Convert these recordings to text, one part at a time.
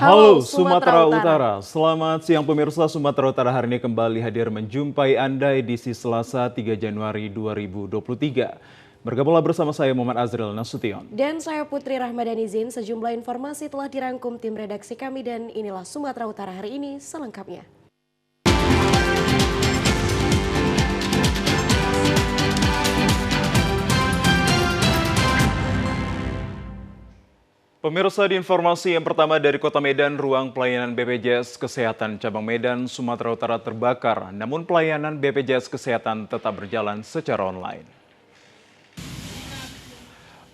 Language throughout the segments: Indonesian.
Halo Halo Sumatera Sumatera Utara. Utara, selamat siang pemirsa. Sumatera Utara hari ini kembali hadir menjumpai Anda edisi Selasa 3 Januari 2023. Bergabunglah bersama saya Muhammad Azril Nasution. Dan saya Putri Rahmadani Zain. Sejumlah informasi telah dirangkum tim redaksi kami dan inilah Sumatera Utara hari ini selengkapnya. Pemirsa, di informasi yang pertama dari Kota Medan, ruang pelayanan BPJS Kesehatan Cabang Medan, Sumatera Utara terbakar. Namun pelayanan BPJS Kesehatan tetap berjalan secara online.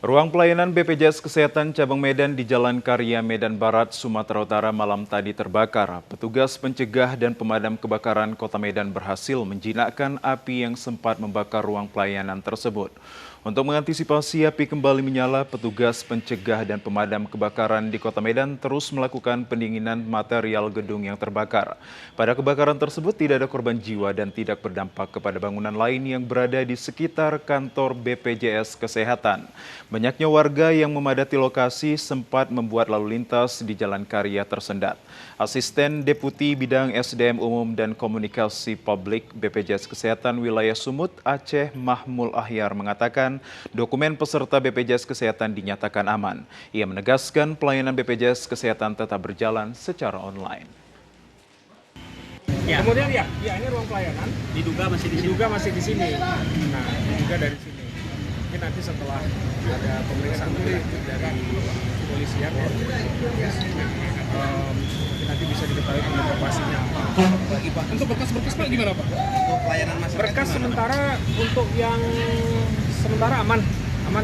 Ruang pelayanan BPJS Kesehatan Cabang Medan di Jalan Karya Medan Barat, Sumatera Utara malam tadi terbakar. Petugas pencegah dan pemadam kebakaran Kota Medan berhasil menjinakkan api yang sempat membakar ruang pelayanan tersebut. Untuk mengantisipasi api kembali menyala, petugas pencegah dan pemadam kebakaran di Kota Medan terus melakukan pendinginan material gedung yang terbakar. Pada kebakaran tersebut tidak ada korban jiwa dan tidak berdampak kepada bangunan lain yang berada di sekitar kantor BPJS Kesehatan. Banyaknya warga yang memadati lokasi sempat membuat lalu lintas di Jalan Karya tersendat. Asisten Deputi Bidang SDM Umum dan Komunikasi Publik BPJS Kesehatan Wilayah Sumut, Aceh Mahmul Ahyar mengatakan dokumen peserta BPJS Kesehatan dinyatakan aman. Ia menegaskan pelayanan BPJS Kesehatan tetap berjalan secara online. Ya. Kemudian ya ini ruang pelayanan diduga masih di sini. Nah, diduga dari sini. Mungkin nanti setelah ada pemeriksaan lebih lanjut dari kepolisian ya, mungkin nanti bisa diketahui penyebab pastinya. Untuk berkas-berkas Pak gimana Pak? Untuk pelayanan masyarakat Berkas gimana, sementara untuk yang sementara aman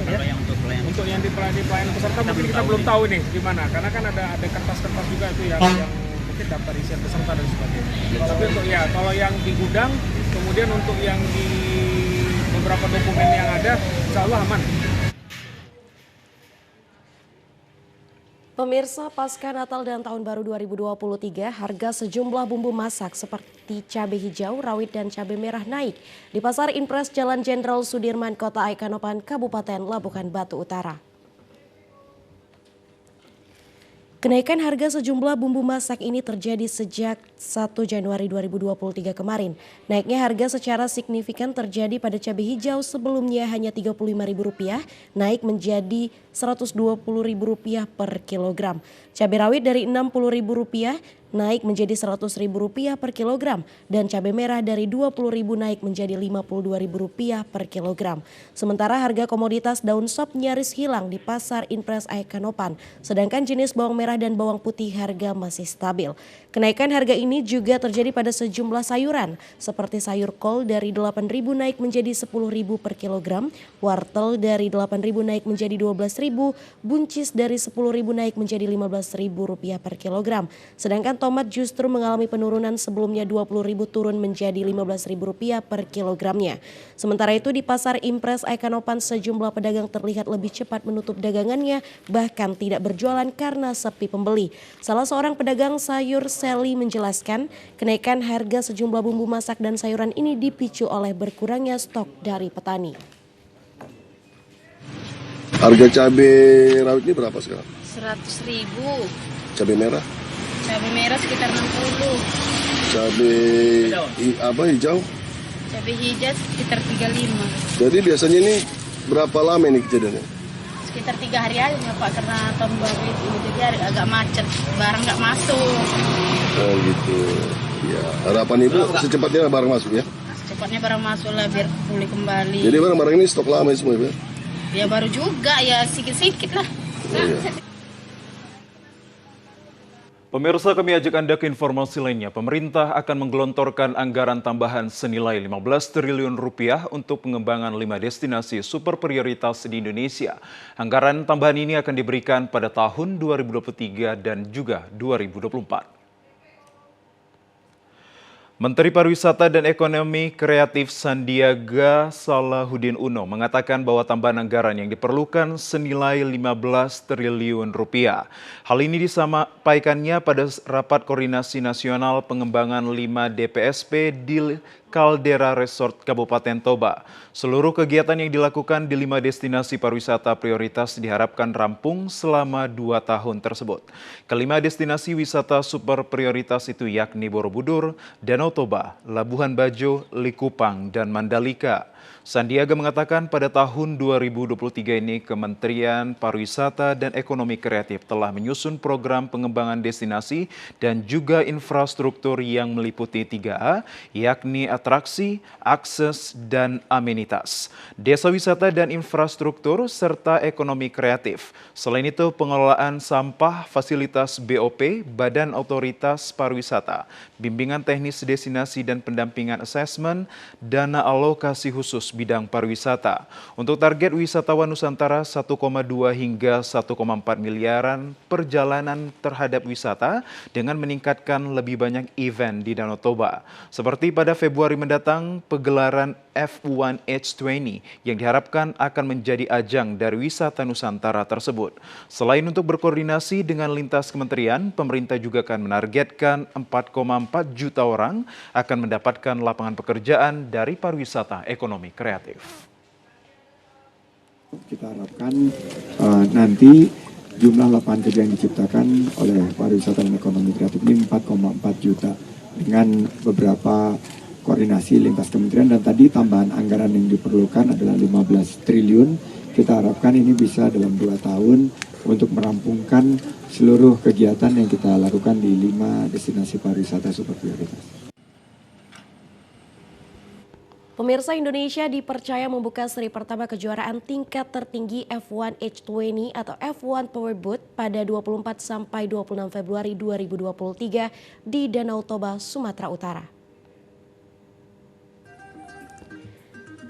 ya. Untuk yang di pelayanan peserta mungkin kita belum tahu nih gimana, karena kan ada kertas-kertas juga itu yang mungkin daftar isian peserta dan sebagainya. Tapi untuk ya kalau yang di gudang, kemudian untuk yang di beberapa dokumen yang ada, insya Allah aman. Pemirsa, pasca Natal dan Tahun Baru 2023, harga sejumlah bumbu masak seperti cabai hijau, rawit, dan cabai merah naik di Pasar Impres Jalan Jenderal Sudirman, Kota Aikanopan, Kabupaten Labuhan Batu Utara. Kenaikan harga sejumlah bumbu masak ini terjadi sejak 1 Januari 2023 kemarin. Naiknya harga secara signifikan terjadi pada cabai hijau, sebelumnya hanya Rp35.000, naik menjadi Rp120.000 per kilogram. Cabai rawit dari Rp60.000 naik menjadi Rp100.000 per kilogram, dan cabai merah dari Rp20.000 naik menjadi Rp52.000 per kilogram. Sementara harga komoditas daun sop nyaris hilang di Pasar Impres Aikanopan, sedangkan jenis bawang merah dan bawang putih harga masih stabil. Kenaikan harga ini juga terjadi pada sejumlah sayuran, seperti sayur kol dari Rp8.000 naik menjadi Rp10.000 per kilogram, wortel dari Rp8.000 naik menjadi Rp12.000, buncis dari Rp10.000 naik menjadi Rp15.000 per kilogram, sedangkan tomat justru mengalami penurunan, sebelumnya Rp20.000 turun menjadi Rp15.000 per kilogramnya. Sementara itu di Pasar Impres Aikanopan, sejumlah pedagang terlihat lebih cepat menutup dagangannya, bahkan tidak berjualan karena sepi pembeli. Salah seorang pedagang sayur Sally menjelaskan, kenaikan harga sejumlah bumbu masak dan sayuran ini dipicu oleh berkurangnya stok dari petani. Harga cabai rawit ini berapa sekarang? 100.000. Cabai merah? Cabai merah sekitar 60. Cabai hijau? Cabai hijau sekitar 35. Jadi biasanya ini berapa lama ini kejadiannya? Sekitar 3 hari aja Pak, karena tahun baru itu jadi agak macet, barang nggak masuk. Oh gitu. Ya, harapan Ibu secepatnya barang masuk ya? Secepatnya barang masuk lah biar pulih kembali. Jadi barang-barang ini stok lama semua Ibu ya? Ya baru juga ya, sedikit-sedikit lah. Oh, iya. Pemirsa, kami ajak Anda ke informasi lainnya. Pemerintah akan menggelontorkan anggaran tambahan senilai Rp15 triliun untuk pengembangan 5 destinasi super prioritas di Indonesia. Anggaran tambahan ini akan diberikan pada tahun 2023 dan juga 2024. Menteri Pariwisata dan Ekonomi Kreatif Sandiaga Salahuddin Uno mengatakan bahwa tambahan anggaran yang diperlukan senilai 15 triliun rupiah. Hal ini disampaikannya pada Rapat Koordinasi Nasional Pengembangan 5 DPSP di Caldera Resort Kabupaten Toba. Seluruh kegiatan yang dilakukan di 5 destinasi pariwisata prioritas diharapkan rampung selama 2 tahun tersebut. Kelima destinasi wisata super prioritas itu yakni Borobudur, Danau Toba, Labuhan Bajo, Likupang, dan Mandalika. Sandiaga mengatakan pada tahun 2023 ini Kementerian Pariwisata dan Ekonomi Kreatif telah menyusun program pengembangan destinasi dan juga infrastruktur yang meliputi 3A, yakni atraksi, akses, dan amenitas, desa wisata dan infrastruktur, serta ekonomi kreatif. Selain itu, pengelolaan sampah, fasilitas BOP, Badan Otoritas Pariwisata, bimbingan teknis destinasi dan pendampingan asesmen, dana alokasi khusus bidang pariwisata. Untuk target wisatawan Nusantara 1,2 hingga 1,4 miliaran perjalanan terhadap wisata dengan meningkatkan lebih banyak event di Danau Toba. Seperti pada Februari mendatang, pegelaran F1 H20 yang diharapkan akan menjadi ajang dari wisata Nusantara tersebut. Selain untuk berkoordinasi dengan lintas kementerian, pemerintah juga akan menargetkan 4,4 juta orang akan mendapatkan lapangan pekerjaan dari pariwisata ekonomi kreatif. Kita harapkan nanti jumlah lapangan kerja yang diciptakan oleh pariwisata dan ekonomi kreatif ini 4,4 juta dengan beberapa koordinasi lintas kementerian, dan tadi tambahan anggaran yang diperlukan adalah 15 triliun. Kita harapkan ini bisa dalam 2 tahun untuk merampungkan seluruh kegiatan yang kita lakukan di 5 destinasi pariwisata super prioritas. Pemirsa, Indonesia dipercaya membuka seri pertama kejuaraan tingkat tertinggi F1 H20 atau F1 Powerboat pada 24 sampai 26 Februari 2023 di Danau Toba, Sumatera Utara.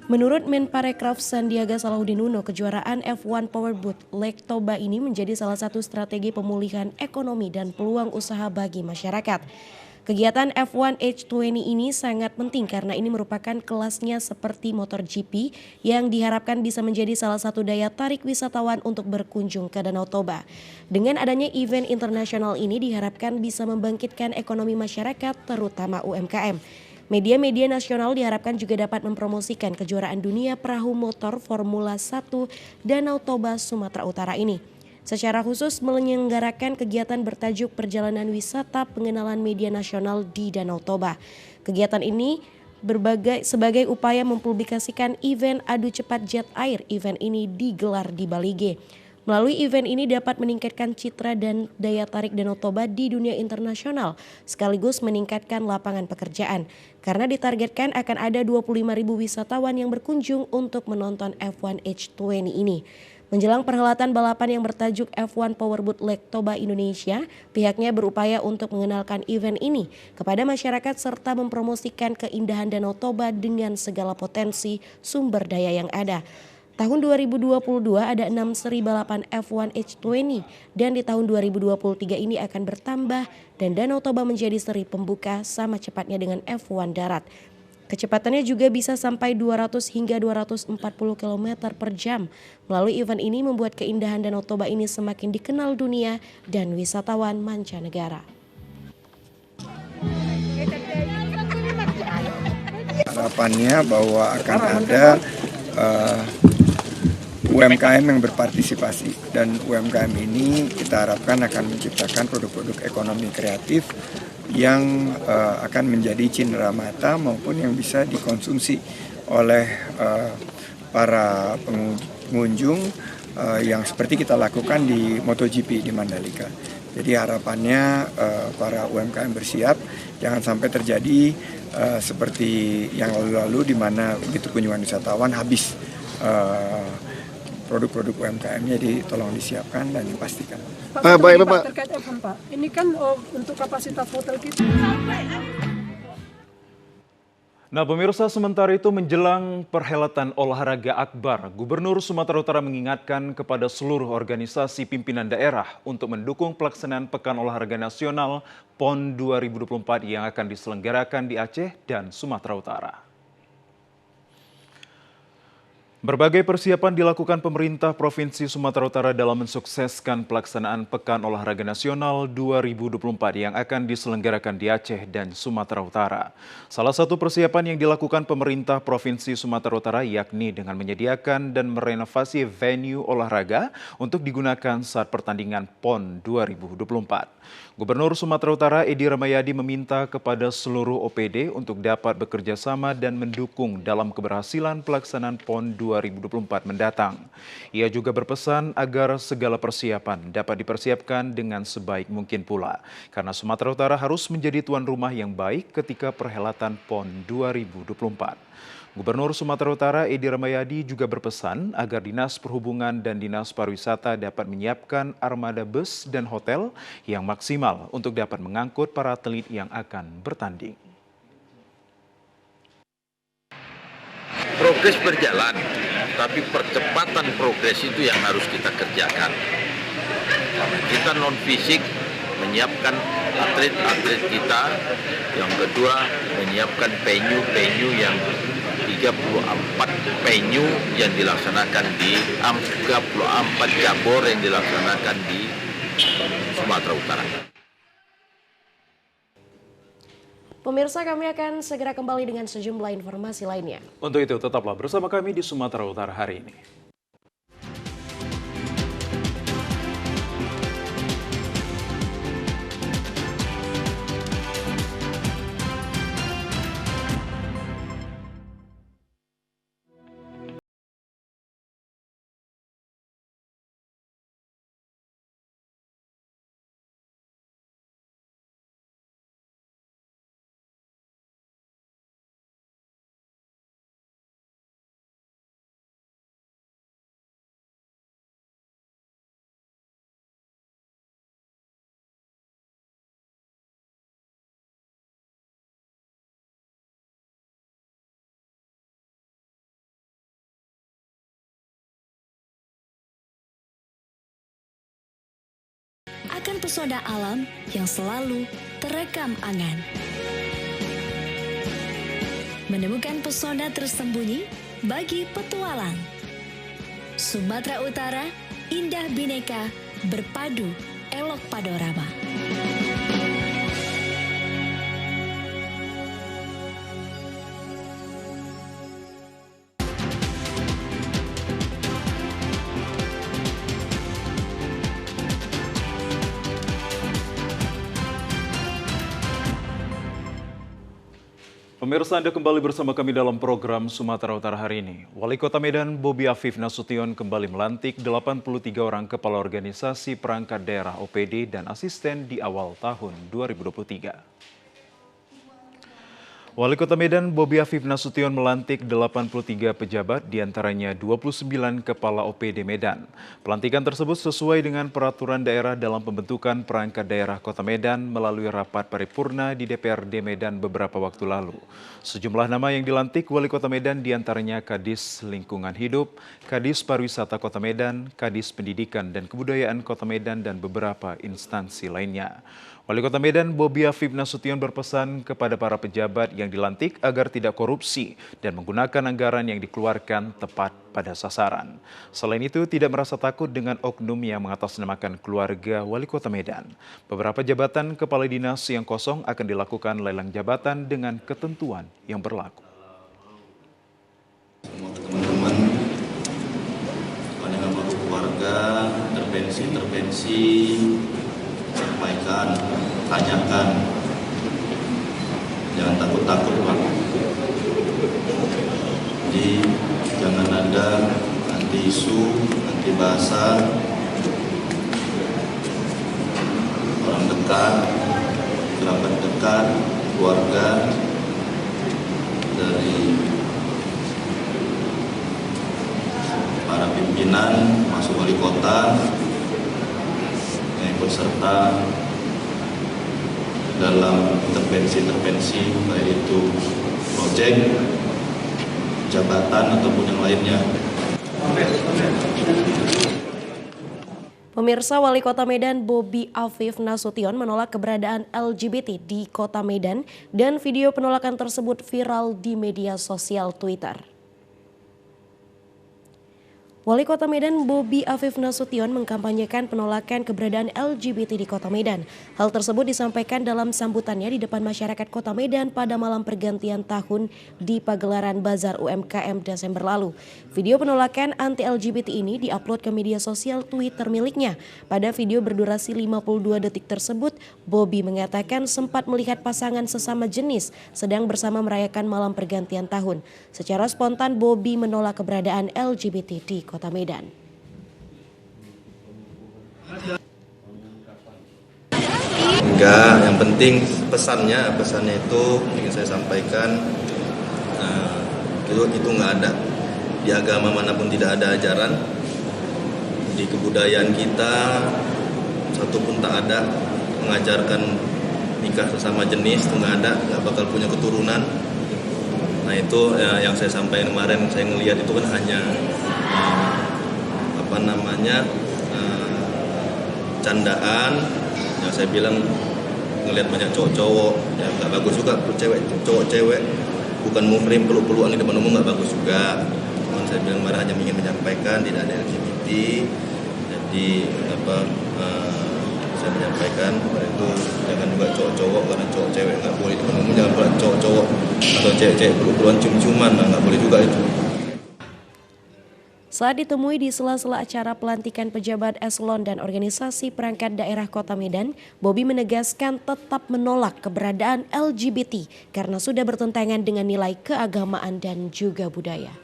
Menurut Menparekraf Sandiaga Salahuddin Uno, kejuaraan F1 Powerboat Lake Toba ini menjadi salah satu strategi pemulihan ekonomi dan peluang usaha bagi masyarakat. Kegiatan F1 H20 ini sangat penting karena ini merupakan kelasnya seperti MotoGP yang diharapkan bisa menjadi salah satu daya tarik wisatawan untuk berkunjung ke Danau Toba. Dengan adanya event internasional ini diharapkan bisa membangkitkan ekonomi masyarakat, terutama UMKM. Media-media nasional diharapkan juga dapat mempromosikan kejuaraan dunia perahu motor Formula 1 Danau Toba, Sumatera Utara ini. Secara khusus menyelenggarakan kegiatan bertajuk Perjalanan Wisata Pengenalan Media Nasional di Danau Toba. Kegiatan ini sebagai upaya mempublikasikan event adu cepat jet air. Event ini digelar di Bali G. Melalui event ini dapat meningkatkan citra dan daya tarik Danau Toba di dunia internasional, sekaligus meningkatkan lapangan pekerjaan. Karena ditargetkan akan ada 25.000 wisatawan yang berkunjung untuk menonton F1 H20 ini. Menjelang perhelatan balapan yang bertajuk F1 Powerboat Lake Toba Indonesia, pihaknya berupaya untuk mengenalkan event ini kepada masyarakat serta mempromosikan keindahan Danau Toba dengan segala potensi sumber daya yang ada. Tahun 2022 ada 6 seri balapan F1 H20 dan di tahun 2023 ini akan bertambah dan Danau Toba menjadi seri pembuka sama cepatnya dengan F1 darat. Kecepatannya juga bisa sampai 200 hingga 240 km per jam. Melalui event ini membuat keindahan Danau Toba ini semakin dikenal dunia dan wisatawan mancanegara. Harapannya bahwa akan ada UMKM yang berpartisipasi, dan UMKM ini kita harapkan akan menciptakan produk-produk ekonomi kreatif yang akan menjadi cindera mata maupun yang bisa dikonsumsi oleh para pengunjung yang seperti kita lakukan di MotoGP di Mandalika. Jadi harapannya para UMKM bersiap, jangan sampai terjadi seperti yang lalu-lalu di mana begitu kunjungan wisatawan habis produk-produk UMKM-nya, tolong disiapkan dan dipastikan. Baik Bapak, terkait F1 Pak, ini kan untuk kapasitas hotel kita. Nah, pemirsa, sementara itu menjelang perhelatan olahraga akbar, Gubernur Sumatera Utara mengingatkan kepada seluruh organisasi pimpinan daerah untuk mendukung pelaksanaan Pekan Olahraga Nasional PON 2024 yang akan diselenggarakan di Aceh dan Sumatera Utara. Berbagai persiapan dilakukan pemerintah Provinsi Sumatera Utara dalam mensukseskan pelaksanaan Pekan Olahraga Nasional 2024 yang akan diselenggarakan di Aceh dan Sumatera Utara. Salah satu persiapan yang dilakukan pemerintah Provinsi Sumatera Utara yakni dengan menyediakan dan merenovasi venue olahraga untuk digunakan saat pertandingan PON 2024. Gubernur Sumatera Utara Edi Rahmayadi meminta kepada seluruh OPD untuk dapat bekerja sama dan mendukung dalam keberhasilan pelaksanaan PON 2024 mendatang. Ia juga berpesan agar segala persiapan dapat dipersiapkan dengan sebaik mungkin pula, karena Sumatera Utara harus menjadi tuan rumah yang baik ketika perhelatan PON 2024. Gubernur Sumatera Utara Edi Rahmayadi juga berpesan agar Dinas Perhubungan dan Dinas Pariwisata dapat menyiapkan armada bus dan hotel yang maksimal untuk dapat mengangkut para atlet yang akan bertanding. Progres berjalan, tapi percepatan progres itu yang harus kita kerjakan. Kita non-fisik menyiapkan atlet-atlet kita, yang kedua menyiapkan venue yang 34 venue yang dilaksanakan di 34 cabur yang dilaksanakan di Sumatera Utara. Pemirsa, kami akan segera kembali dengan sejumlah informasi lainnya. Untuk itu, tetaplah bersama kami di Sumatera Utara hari ini. Akan pesona alam yang selalu terekam angan. Menemukan pesona tersembunyi bagi petualang. Sumatera Utara, indah bineka, berpadu, elok panorama. Pemirsa, Anda kembali bersama kami dalam program Sumatera Utara hari ini. Wali Kota Medan Bobi Afif Nasution kembali melantik 83 orang kepala organisasi perangkat daerah OPD dan asisten di awal tahun 2023. Wali Kota Medan Bobi Afif Nasution melantik 83 pejabat, diantaranya 29 kepala OPD Medan. Pelantikan tersebut sesuai dengan peraturan daerah dalam pembentukan perangkat daerah Kota Medan melalui rapat paripurna di DPRD Medan beberapa waktu lalu. Sejumlah nama yang dilantik Wali Kota Medan diantaranya Kadis Lingkungan Hidup, Kadis Pariwisata Kota Medan, Kadis Pendidikan dan Kebudayaan Kota Medan, dan beberapa instansi lainnya. Wali Kota Medan Bobi Afif Nasution berpesan kepada para pejabat yang dilantik agar tidak korupsi dan menggunakan anggaran yang dikeluarkan tepat pada sasaran. Selain itu, tidak merasa takut dengan oknum yang mengatasnamakan keluarga Wali Kota Medan. Beberapa jabatan kepala dinas yang kosong akan dilakukan lelang jabatan dengan ketentuan yang berlaku. Semua teman-teman, dengan keluarga, intervensi, sampaikan, tanyakan, jangan takut-takut Pak. Jadi jangan ada anti isu, anti bahasa, orang dekat, kerabat dekat, keluarga, dari para pimpinan, masuk wali kota, yang ikut serta dalam intervensi baik itu ojek, jabatan ataupun yang lainnya. Pemirsa, Wali Kota Medan Bobi Afif Nasution menolak keberadaan LGBT di Kota Medan dan video penolakan tersebut viral di media sosial Twitter. Wali Kota Medan Bobi Afif Nasution mengkampanyekan penolakan keberadaan LGBT di Kota Medan. Hal tersebut disampaikan dalam sambutannya di depan masyarakat Kota Medan pada malam pergantian tahun di pagelaran Bazar UMKM Desember lalu. Video penolakan anti-LGBT ini diupload ke media sosial Twitter miliknya. Pada video berdurasi 52 detik tersebut, Bobi mengatakan sempat melihat pasangan sesama jenis sedang bersama merayakan malam pergantian tahun. Secara spontan, Bobi menolak keberadaan LGBT di Kota Medan. Enggak, yang penting pesannya itu ingin saya sampaikan, itu nggak ada. Di agama manapun tidak ada ajaran, di kebudayaan kita satu pun tak ada mengajarkan nikah sesama jenis, itu nggak ada, nggak bakal punya keturunan. Nah itu yang saya sampaikan kemarin, saya ngelihat itu kan hanya candaan. Yang saya bilang ngelihat banyak cowok-cowok, ya nggak bagus juga. Cowok-cewek bukan muhrim peluk-pelukan di depan umum nggak bagus juga. Cuman saya bilang kemarin hanya ingin menyampaikan tidak ada LGBT. Jadi saya menyampaikan itu jangan juga cowok-cowok, karena cowok-cewek nggak boleh di depan umum, jangan pula cowok-cowok atau cewek-cewek peluk-pelukan cium-ciuman, nggak boleh juga itu. Saat ditemui di sela-sela acara pelantikan pejabat eselon dan organisasi perangkat daerah Kota Medan, Bobi menegaskan tetap menolak keberadaan LGBT karena sudah bertentangan dengan nilai keagamaan dan juga budaya.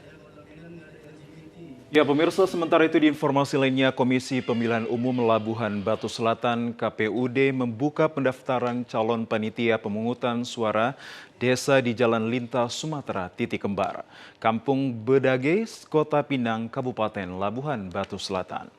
Ya pemirsa, sementara itu di informasi lainnya, Komisi Pemilihan Umum Labuhan Batu Selatan KPUD membuka pendaftaran calon panitia pemungutan suara desa di Jalan Lintas Sumatera Titik Kembar, Kampung Bedage, Kota Pinang, Kabupaten Labuhan Batu Selatan.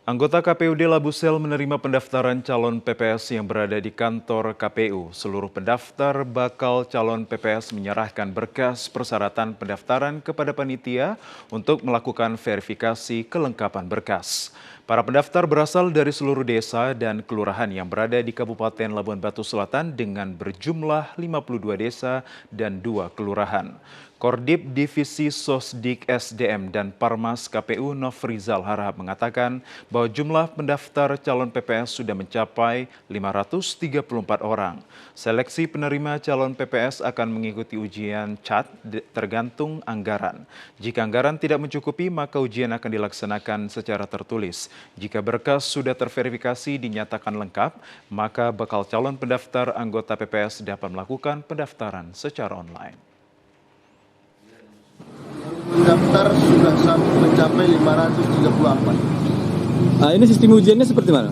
Anggota KPUD Labusel menerima pendaftaran calon PPS yang berada di kantor KPU. Seluruh pendaftar bakal calon PPS menyerahkan berkas persyaratan pendaftaran kepada panitia untuk melakukan verifikasi kelengkapan berkas. Para pendaftar berasal dari seluruh desa dan kelurahan yang berada di Kabupaten Labuhan Batu Selatan dengan berjumlah 52 desa dan 2 kelurahan. Kordip Divisi Sosdik SDM dan Parmas KPU Nofrizal Harahap mengatakan bahwa jumlah pendaftar calon PPS sudah mencapai 534 orang. Seleksi penerima calon PPS akan mengikuti ujian CAT tergantung anggaran. Jika anggaran tidak mencukupi, maka ujian akan dilaksanakan secara tertulis. Jika berkas sudah terverifikasi dinyatakan lengkap, maka bakal calon pendaftar anggota PPS dapat melakukan pendaftaran secara online. Pendaftar sudah mencapai 534. Ini sistem ujiannya seperti mana?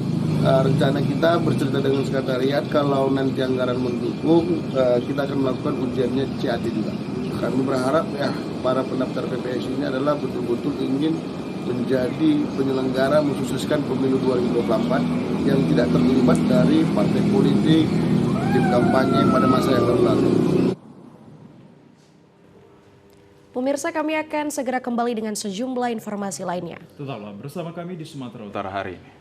Rencana kita bercerita dengan sekretariat, kalau nanti anggaran mendukung, kita akan melakukan ujiannya CAT juga. Kami berharap ya para pendaftar PPS ini adalah betul-betul ingin menjadi penyelenggara mensukseskan pemilu 2024 yang tidak terlibat dari partai politik, tim kampanye pada masa yang lalu. Pemirsa, kami akan segera kembali dengan sejumlah informasi lainnya. Tetaplah bersama kami di Sumatera Utara hari ini.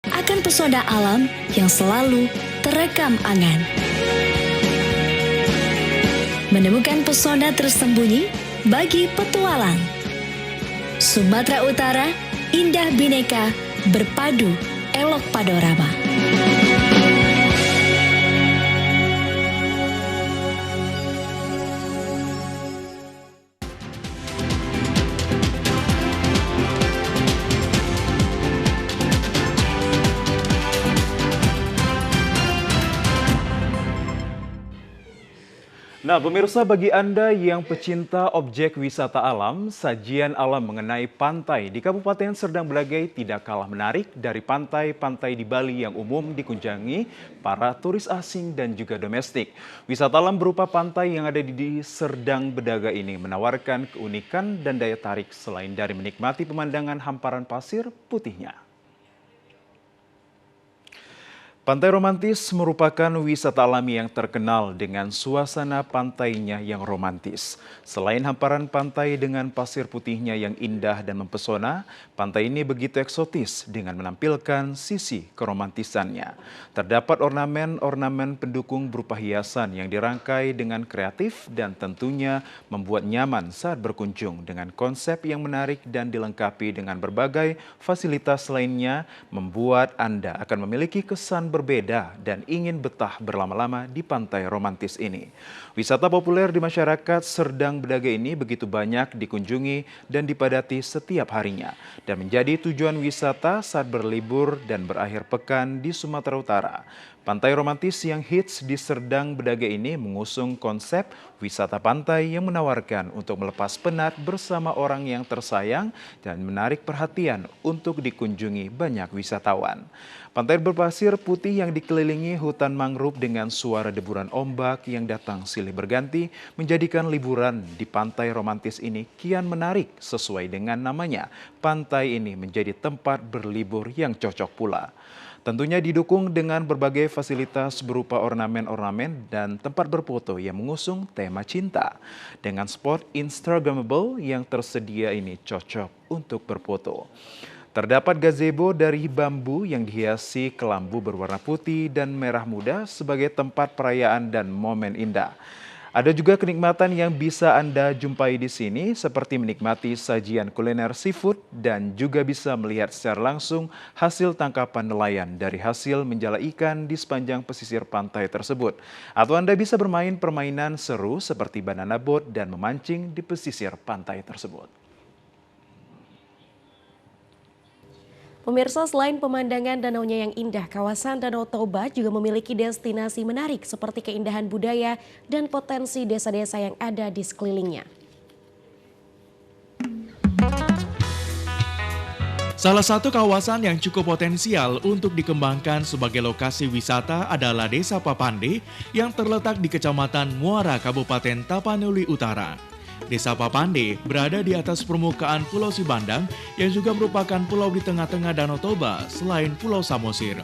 Akan pesona alam yang selalu terekam angan. Menemukan pesona tersembunyi bagi petualang. Sumatera Utara, indah bineka, berpadu elok panorama. Nah, pemirsa, bagi Anda yang pecinta objek wisata alam, sajian alam mengenai pantai di Kabupaten Serdang Bedagai tidak kalah menarik dari pantai-pantai di Bali yang umum dikunjungi para turis asing dan juga domestik. Wisata alam berupa pantai yang ada di Serdang Bedagai ini menawarkan keunikan dan daya tarik selain dari menikmati pemandangan hamparan pasir putihnya. Pantai Romantis merupakan wisata alami yang terkenal dengan suasana pantainya yang romantis. Selain hamparan pantai dengan pasir putihnya yang indah dan mempesona, pantai ini begitu eksotis dengan menampilkan sisi keromantisannya. Terdapat ornamen-ornamen pendukung berupa hiasan yang dirangkai dengan kreatif dan tentunya membuat nyaman saat berkunjung dengan konsep yang menarik dan dilengkapi dengan berbagai fasilitas lainnya, membuat Anda akan memiliki kesan berbeda dan ingin betah berlama-lama di pantai romantis ini. Wisata populer di masyarakat Serdang Bedagai ini begitu banyak dikunjungi dan dipadati setiap harinya dan menjadi tujuan wisata saat berlibur dan berakhir pekan di Sumatera Utara. Pantai romantis yang hits di Serdang Bedagai ini mengusung konsep wisata pantai yang menawarkan untuk melepas penat bersama orang yang tersayang dan menarik perhatian untuk dikunjungi banyak wisatawan. Pantai berpasir putih yang dikelilingi hutan mangrove dengan suara deburan ombak yang datang silih berganti menjadikan liburan di pantai romantis ini kian menarik sesuai dengan namanya. Pantai ini menjadi tempat berlibur yang cocok pula. Tentunya didukung dengan berbagai fasilitas berupa ornamen-ornamen dan tempat berfoto yang mengusung tema cinta. Dengan spot Instagramable yang tersedia ini cocok untuk berfoto. Terdapat gazebo dari bambu yang dihiasi kelambu berwarna putih dan merah muda sebagai tempat perayaan dan momen indah. Ada juga kenikmatan yang bisa Anda jumpai di sini seperti menikmati sajian kuliner seafood dan juga bisa melihat secara langsung hasil tangkapan nelayan dari hasil menjala ikan di sepanjang pesisir pantai tersebut. Atau Anda bisa bermain permainan seru seperti banana boat dan memancing di pesisir pantai tersebut. Pemirsa, selain pemandangan danaunya yang indah, kawasan Danau Toba juga memiliki destinasi menarik seperti keindahan budaya dan potensi desa-desa yang ada di sekelilingnya. Salah satu kawasan yang cukup potensial untuk dikembangkan sebagai lokasi wisata adalah Desa Papande yang terletak di Kecamatan Muara, Kabupaten Tapanuli Utara. Desa Papande berada di atas permukaan Pulau Sibandang yang juga merupakan pulau di tengah-tengah Danau Toba selain Pulau Samosir.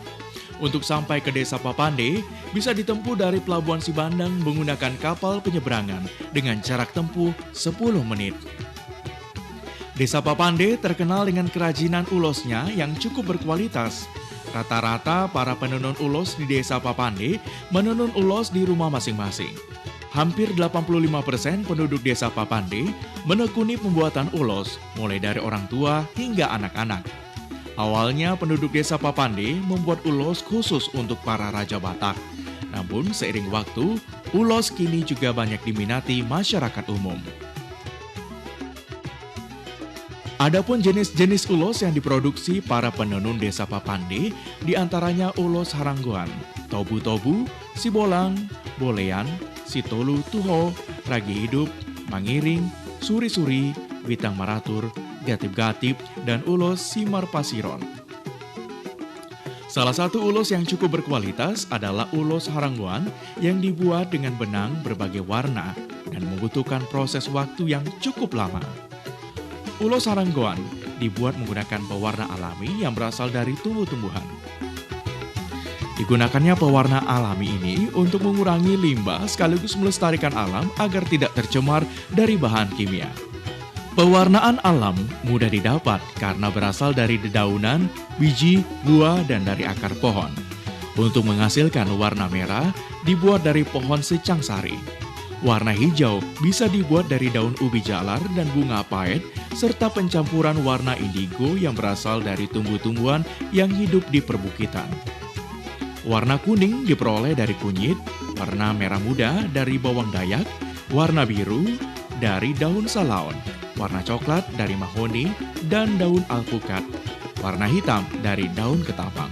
Untuk sampai ke Desa Papande bisa ditempuh dari Pelabuhan Sibandang menggunakan kapal penyeberangan dengan jarak tempuh 10 menit. Desa Papande terkenal dengan kerajinan ulosnya yang cukup berkualitas. Rata-rata para penenun ulos di Desa Papande menenun ulos di rumah masing-masing. Hampir 85% penduduk Desa Papande menekuni pembuatan ulos, mulai dari orang tua hingga anak-anak. Awalnya penduduk Desa Papande membuat ulos khusus untuk para Raja Batak. Namun seiring waktu, ulos kini juga banyak diminati masyarakat umum. Adapun jenis-jenis ulos yang diproduksi para penenun Desa Papande diantaranya ulos Haranggoan, tobu-tobu, sibolang, bolean, sitolu tuho, ragi hidup, mangiring, suri-suri, witang maratur, gatip-gatip, dan ulos simar pasiron. Salah satu ulos yang cukup berkualitas adalah ulos Haranggoan yang dibuat dengan benang berbagai warna dan membutuhkan proses waktu yang cukup lama. Ulos Haranggoan dibuat menggunakan pewarna alami yang berasal dari tumbuh-tumbuhan. Digunakannya pewarna alami ini untuk mengurangi limbah sekaligus melestarikan alam agar tidak tercemar dari bahan kimia. Pewarnaan alam mudah didapat karena berasal dari dedaunan, biji, buah, dan dari akar pohon. Untuk menghasilkan warna merah, dibuat dari pohon secang sari. Warna hijau bisa dibuat dari daun ubi jalar dan bunga paet, serta pencampuran warna indigo yang berasal dari tumbuh-tumbuhan yang hidup di perbukitan. Warna kuning diperoleh dari kunyit, warna merah muda dari bawang dayak, warna biru dari daun salaon, warna coklat dari mahoni dan daun alpukat, warna hitam dari daun ketapang.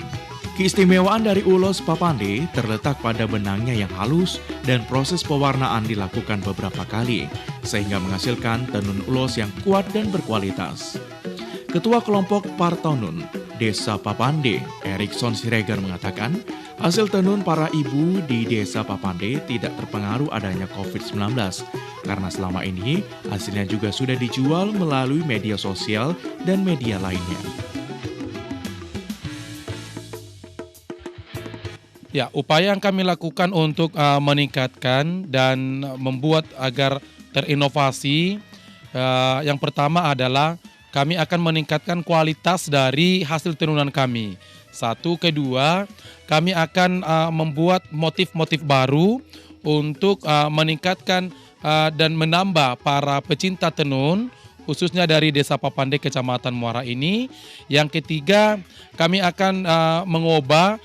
Keistimewaan dari ulos papande terletak pada benangnya yang halus dan proses pewarnaan dilakukan beberapa kali, sehingga menghasilkan tenun ulos yang kuat dan berkualitas. Ketua kelompok Partonun, Desa Papande, Erikson Siregar mengatakan, hasil tenun para ibu di Desa Papande tidak terpengaruh adanya COVID-19, karena selama ini hasilnya juga sudah dijual melalui media sosial dan media lainnya. Ya, upaya yang kami lakukan untuk meningkatkan dan membuat agar terinovasi, yang pertama adalah kami akan meningkatkan kualitas dari hasil tenunan kami. Satu, kedua, kami akan membuat motif-motif baru untuk meningkatkan dan menambah para pecinta tenun, khususnya dari Desa Papande, Kecamatan Muara ini. Yang ketiga, kami akan mengubah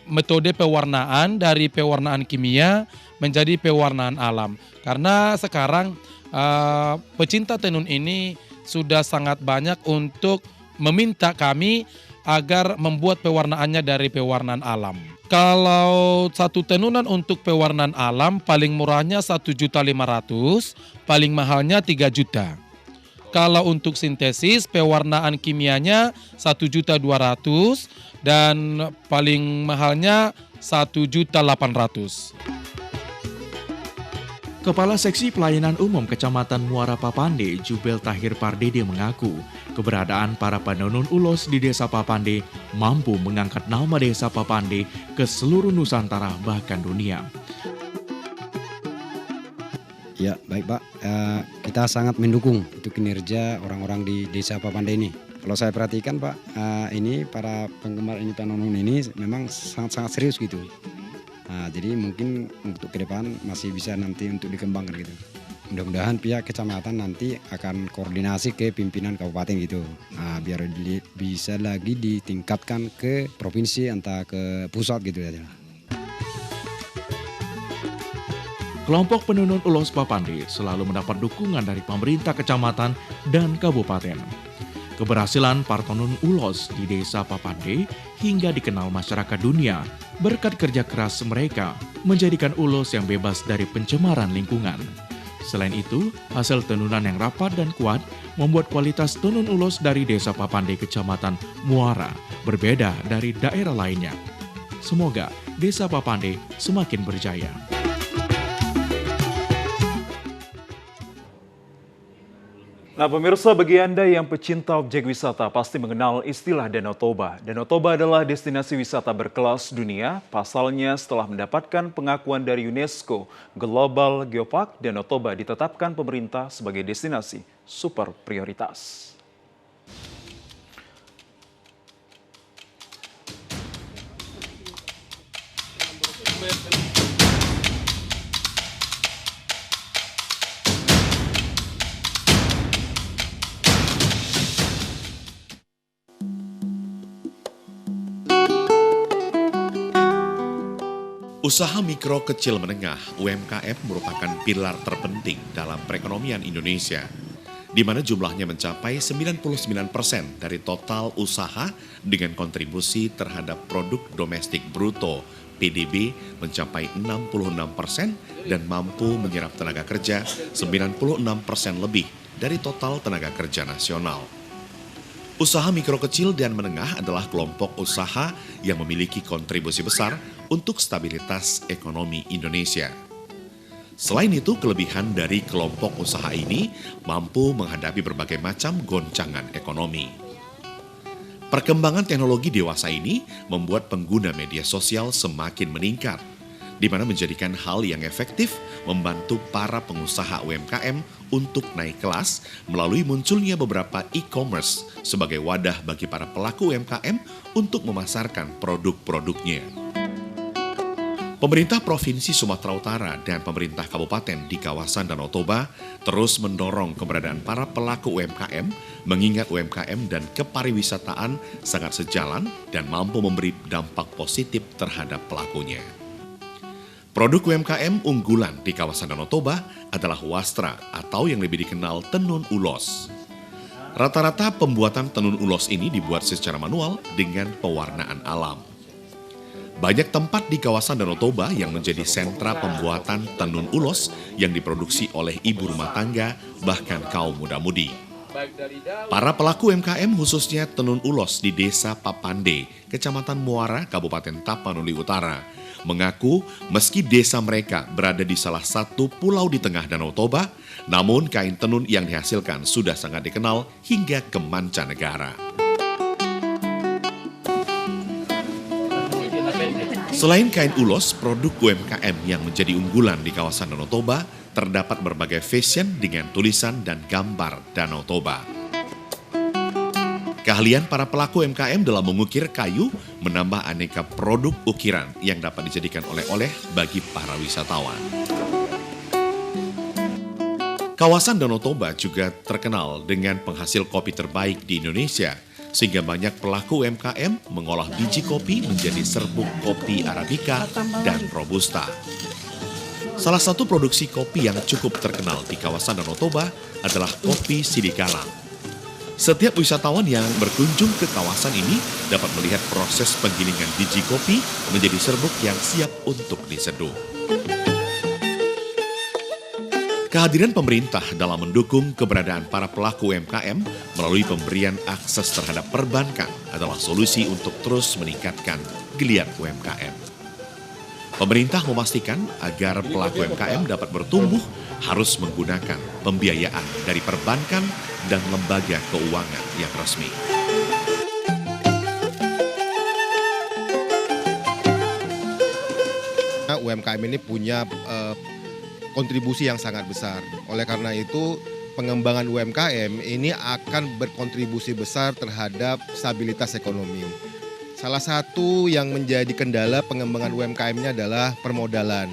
metode pewarnaan dari pewarnaan kimia menjadi pewarnaan alam. Karena sekarang pecinta tenun ini sudah sangat banyak untuk meminta kami agar membuat pewarnaannya dari pewarnaan alam. Kalau satu tenunan untuk pewarnaan alam paling murahnya 1.500.000, paling mahalnya 3 juta. Kalau untuk sintesis pewarnaan kimianya 1.200.000 dan paling mahalnya 1.800.000. Kepala Seksi Pelayanan Umum Kecamatan Muara Papande, Jubel Tahir Pardede mengaku keberadaan para penenun ulos di Desa Papande mampu mengangkat nama Desa Papande ke seluruh Nusantara bahkan dunia. Ya, baik Pak. Kita sangat mendukung itu kinerja orang-orang di Desa Papande ini. Kalau saya perhatikan Pak, ini para penggemar ini tenun ini memang sangat-sangat serius gitu. Nah, jadi mungkin untuk ke depan masih bisa nanti untuk dikembangkan gitu. Mudah-mudahan pihak kecamatan nanti akan koordinasi ke pimpinan kabupaten gitu. Nah, biar bisa lagi ditingkatkan ke provinsi entah ke pusat gitu ya. Kelompok penenun ulos Papande selalu mendapat dukungan dari pemerintah kecamatan dan kabupaten. Keberhasilan Partonun ulos di Desa Papande hingga dikenal masyarakat dunia berkat kerja keras mereka menjadikan ulos yang bebas dari pencemaran lingkungan. Selain itu, hasil tenunan yang rapat dan kuat membuat kualitas tenun ulos dari Desa Papande Kecamatan Muara berbeda dari daerah lainnya. Semoga Desa Papande semakin berjaya. Nah pemirsa, bagi Anda yang pecinta objek wisata pasti mengenal istilah Danau Toba. Danau Toba adalah destinasi wisata berkelas dunia. Pasalnya setelah mendapatkan pengakuan dari UNESCO Global Geopark, Danau Toba ditetapkan pemerintah sebagai destinasi super prioritas. Usaha mikro kecil menengah (UMKM) merupakan pilar terpenting dalam perekonomian Indonesia, di mana jumlahnya mencapai 99% dari total usaha dengan kontribusi terhadap produk domestik bruto (PDB) mencapai 66% dan mampu menyerap tenaga kerja 96% lebih dari total tenaga kerja nasional. Usaha mikro kecil dan menengah adalah kelompok usaha yang memiliki kontribusi besar untuk stabilitas ekonomi Indonesia. Selain itu, kelebihan dari kelompok usaha ini mampu menghadapi berbagai macam goncangan ekonomi. Perkembangan teknologi dewasa ini membuat pengguna media sosial semakin meningkat, di mana menjadikan hal yang efektif membantu para pengusaha UMKM untuk naik kelas melalui munculnya beberapa e-commerce sebagai wadah bagi para pelaku UMKM untuk memasarkan produk-produknya. Pemerintah Provinsi Sumatera Utara dan pemerintah kabupaten di kawasan Danau Toba terus mendorong keberadaan para pelaku UMKM, mengingat UMKM dan kepariwisataan sangat sejalan dan mampu memberi dampak positif terhadap pelakunya. Produk UMKM unggulan di kawasan Danau Toba adalah wastra atau yang lebih dikenal tenun ulos. Rata-rata pembuatan tenun ulos ini dibuat secara manual dengan pewarnaan alam. Banyak tempat di kawasan Danau Toba yang menjadi sentra pembuatan tenun ulos yang diproduksi oleh ibu rumah tangga, bahkan kaum muda-mudi. Para pelaku UMKM khususnya tenun ulos di Desa Papande, Kecamatan Muara, Kabupaten Tapanuli Utara, mengaku meski desa mereka berada di salah satu pulau di tengah Danau Toba, namun kain tenun yang dihasilkan sudah sangat dikenal hingga ke mancanegara. Selain kain ulos, produk UMKM yang menjadi unggulan di kawasan Danau Toba terdapat berbagai fashion dengan tulisan dan gambar Danau Toba. Keahlian para pelaku UMKM dalam mengukir kayu menambah aneka produk ukiran yang dapat dijadikan oleh-oleh bagi para wisatawan. Kawasan Danau Toba juga terkenal dengan penghasil kopi terbaik di Indonesia, sehingga banyak pelaku UMKM mengolah biji kopi menjadi serbuk kopi Arabica dan Robusta. Salah satu produksi kopi yang cukup terkenal di kawasan Danau Toba adalah kopi Sidikalang. Setiap wisatawan yang berkunjung ke kawasan ini dapat melihat proses penggilingan biji kopi menjadi serbuk yang siap untuk diseduh. Kehadiran pemerintah dalam mendukung keberadaan para pelaku UMKM melalui pemberian akses terhadap perbankan adalah solusi untuk terus meningkatkan geliat UMKM. Pemerintah memastikan agar pelaku UMKM dapat bertumbuh harus menggunakan pembiayaan dari perbankan dan lembaga keuangan yang resmi. UMKM ini punya kontribusi yang sangat besar. Oleh karena itu, pengembangan UMKM ini akan berkontribusi besar terhadap stabilitas ekonomi. Salah satu yang menjadi kendala pengembangan UMKM ini adalah permodalan.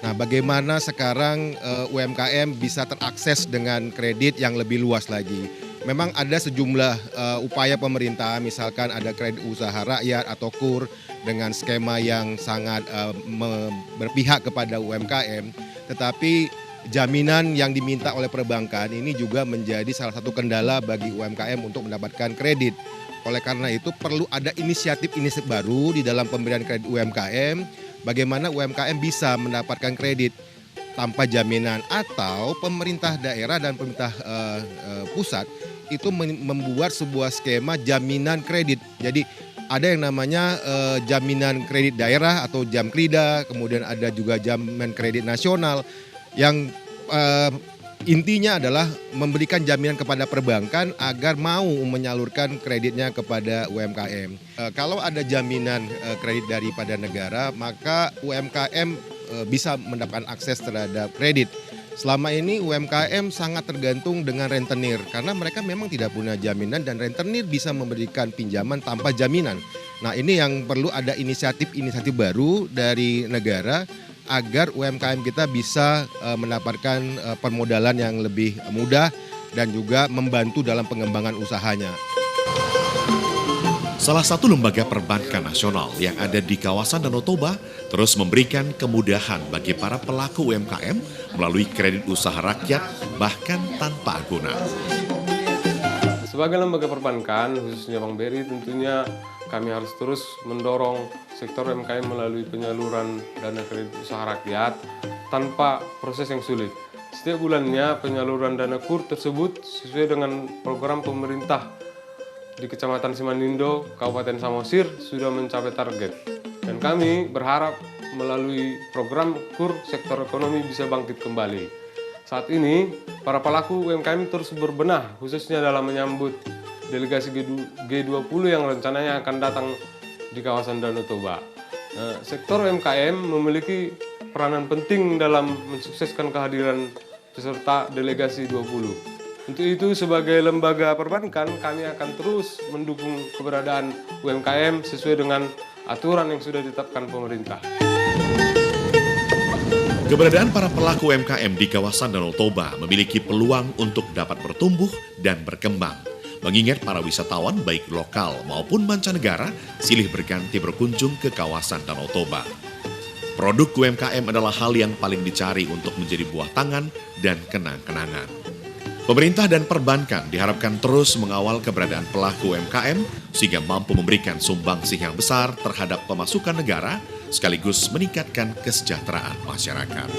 Nah, bagaimana sekarang UMKM bisa terakses dengan kredit yang lebih luas lagi? Memang ada sejumlah upaya pemerintah, misalkan ada kredit usaha rakyat atau KUR dengan skema yang sangat berpihak kepada UMKM. Tetapi jaminan yang diminta oleh perbankan ini juga menjadi salah satu kendala bagi UMKM untuk mendapatkan kredit. Oleh karena itu perlu ada inisiatif-inisiatif baru di dalam pemberian kredit UMKM, bagaimana UMKM bisa mendapatkan kredit tanpa jaminan, atau pemerintah daerah dan pemerintah pusat itu membuat sebuah skema jaminan kredit. Jadi ada yang namanya jaminan kredit daerah atau Jamkrida, kemudian ada juga jaminan kredit nasional yang intinya adalah memberikan jaminan kepada perbankan agar mau menyalurkan kreditnya kepada UMKM. Kalau ada jaminan kredit daripada negara, maka UMKM bisa mendapatkan akses terhadap kredit. Selama ini UMKM sangat tergantung dengan rentenir karena mereka memang tidak punya jaminan dan rentenir bisa memberikan pinjaman tanpa jaminan. Nah, ini yang perlu ada inisiatif-inisiatif baru dari negara agar UMKM kita bisa mendapatkan permodalan yang lebih mudah dan juga membantu dalam pengembangan usahanya. Salah satu lembaga perbankan nasional yang ada di kawasan Danau Toba terus memberikan kemudahan bagi para pelaku UMKM melalui kredit usaha rakyat bahkan tanpa agunan. Sebagai lembaga perbankan, khususnya Bank BRI, tentunya kami harus terus mendorong sektor UMKM melalui penyaluran dana kredit usaha rakyat tanpa proses yang sulit. Setiap bulannya penyaluran dana KUR tersebut sesuai dengan program pemerintah di Kecamatan Simanindo, Kabupaten Samosir sudah mencapai target. Dan kami berharap melalui program KUR sektor ekonomi bisa bangkit kembali. Saat ini, para pelaku UMKM terus berbenah, khususnya dalam menyambut delegasi G20 yang rencananya akan datang di kawasan Danau Toba. Sektor UMKM memiliki peranan penting dalam mensukseskan kehadiran peserta delegasi 20. Untuk itu, sebagai lembaga perbankan, kami akan terus mendukung keberadaan UMKM sesuai dengan aturan yang sudah ditetapkan pemerintah. Keberadaan para pelaku UMKM di kawasan Danau Toba memiliki peluang untuk dapat bertumbuh dan berkembang. Mengingat para wisatawan baik lokal maupun mancanegara silih berganti berkunjung ke kawasan Danau Toba. Produk UMKM adalah hal yang paling dicari untuk menjadi buah tangan dan kenang-kenangan. Pemerintah dan perbankan diharapkan terus mengawal keberadaan pelaku UMKM sehingga mampu memberikan sumbangsih yang besar terhadap pemasukan negara sekaligus meningkatkan kesejahteraan masyarakat.